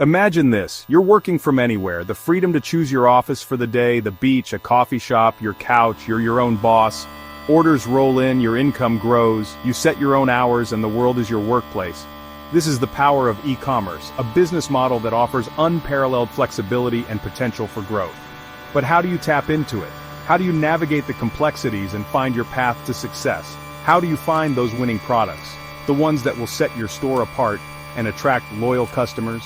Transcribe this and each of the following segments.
Imagine this, you're working from anywhere, the freedom to choose your office for the day, the beach, a coffee shop, your couch, you're your own boss. Orders roll in, your income grows, you set your own hours and the world is your workplace. This is the power of e-commerce, a business model that offers unparalleled flexibility and potential for growth. But how do you tap into it? How do you navigate the complexities and find your path to success? How do you find those winning products? The ones that will set your store apart and attract loyal customers?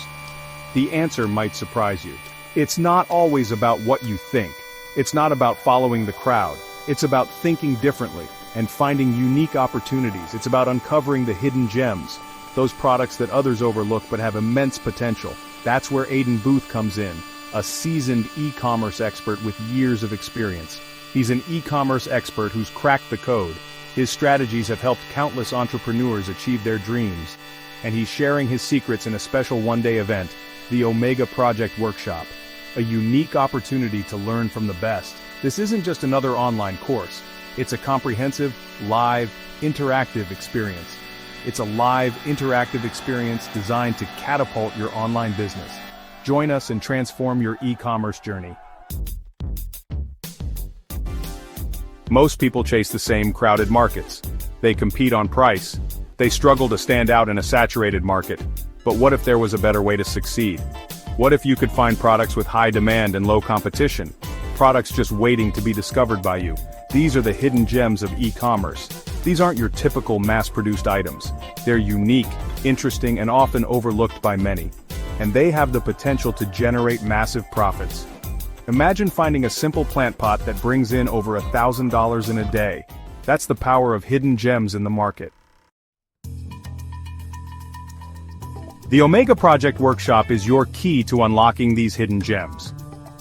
The answer might surprise you. It's not always about what you think. It's not about following the crowd. It's about thinking differently and finding unique opportunities. It's about uncovering the hidden gems, those products that others overlook but have immense potential. That's where Aidan Booth comes in, a seasoned e-commerce expert with years of experience. He's an e-commerce expert who's cracked the code. His strategies have helped countless entrepreneurs achieve their dreams, and he's sharing his secrets in a special one-day event, the Omega Project Workshop, a unique opportunity to learn from the best. This isn't just another online course. It's a comprehensive, live, interactive experience. It's a live, interactive experience designed to catapult your online business. Join us and transform your e-commerce journey. Most people chase the same crowded markets. They compete on price. They struggle to stand out in a saturated market. But what if there was a better way to succeed? What if you could find products with high demand and low competition? Products just waiting to be discovered by you. These are the hidden gems of e-commerce. These aren't your typical mass-produced items. They're unique, interesting, and often overlooked by many. And they have the potential to generate massive profits. Imagine finding a simple plant pot that brings in over $1,000 in a day. That's the power of hidden gems in the market. The Omega Project Workshop is your key to unlocking these hidden gems.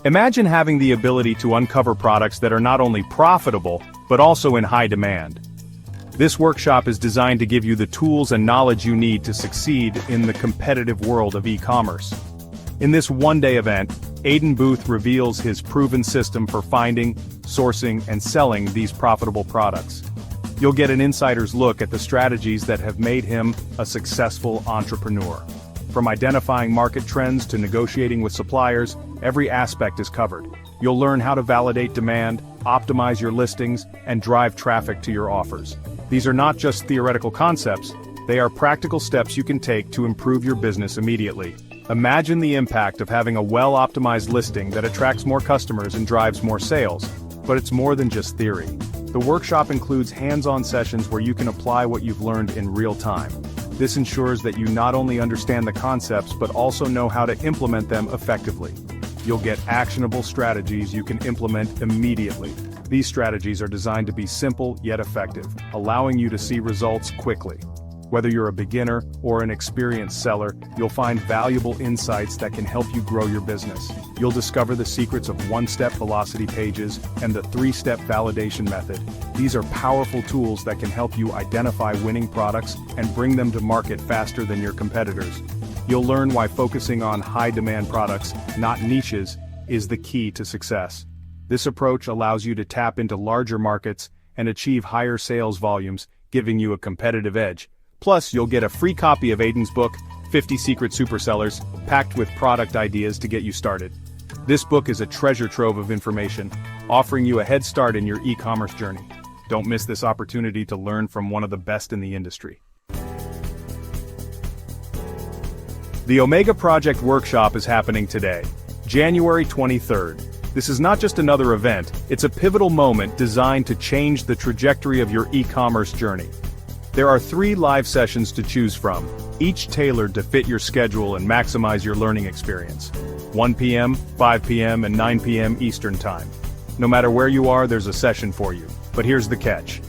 Imagine having the ability to uncover products that are not only profitable, but also in high demand. This workshop is designed to give you the tools and knowledge you need to succeed in the competitive world of e-commerce. In this one-day event, Aidan Booth reveals his proven system for finding, sourcing, and selling these profitable products. You'll get an insider's look at the strategies that have made him a successful entrepreneur. From identifying market trends to negotiating with suppliers, every aspect is covered. You'll learn how to validate demand, optimize your listings, and drive traffic to your offers. These are not just theoretical concepts, they are practical steps you can take to improve your business immediately. Imagine the impact of having a well-optimized listing that attracts more customers and drives more sales. But it's more than just theory. The workshop includes hands-on sessions where you can apply what you've learned in real time. This ensures that you not only understand the concepts but also know how to implement them effectively. You'll get actionable strategies you can implement immediately. These strategies are designed to be simple yet effective, allowing you to see results quickly. Whether you're a beginner or an experienced seller, you'll find valuable insights that can help you grow your business. You'll discover the secrets of one-step velocity pages and the three-step validation method. These are powerful tools that can help you identify winning products and bring them to market faster than your competitors. You'll learn why focusing on high-demand products, not niches, is the key to success. This approach allows you to tap into larger markets and achieve higher sales volumes, giving you a competitive edge. Plus, you'll get a free copy of Aidan's book, 50 Secret Supersellers, packed with product ideas to get you started. This book is a treasure trove of information, offering you a head start in your e-commerce journey. Don't miss this opportunity to learn from one of the best in the industry. The Omega Project Workshop is happening today, January 23rd. This is not just another event, it's a pivotal moment designed to change the trajectory of your e-commerce journey. There are 3 live sessions to choose from, each tailored to fit your schedule and maximize your learning experience. 1 p.m., 5 p.m., and 9 p.m. Eastern Time. No matter where you are, there's a session for you. But here's the catch.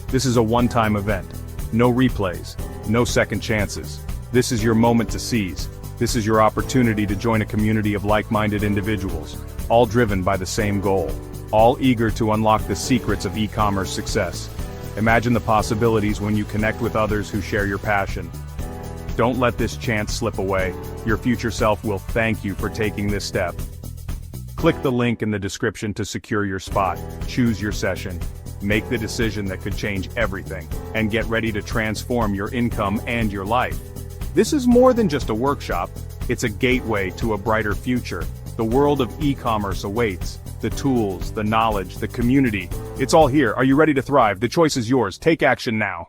This is a one-time event. No replays, no second chances. This is your moment to seize. This is your opportunity to join a community of like-minded individuals, all driven by the same goal, all eager to unlock the secrets of e-commerce success. Imagine the possibilities when you connect with others who share your passion. Don't let this chance slip away. Your future self will thank you for taking this step. Click the link in the description to secure your spot, choose your session, make the decision that could change everything, and get ready to transform your income and your life. This is more than just a workshop, It's a gateway to a brighter future. The world of e-commerce awaits. The tools, the knowledge, the community. It's all here. Are you ready to thrive? The choice is yours. Take action now.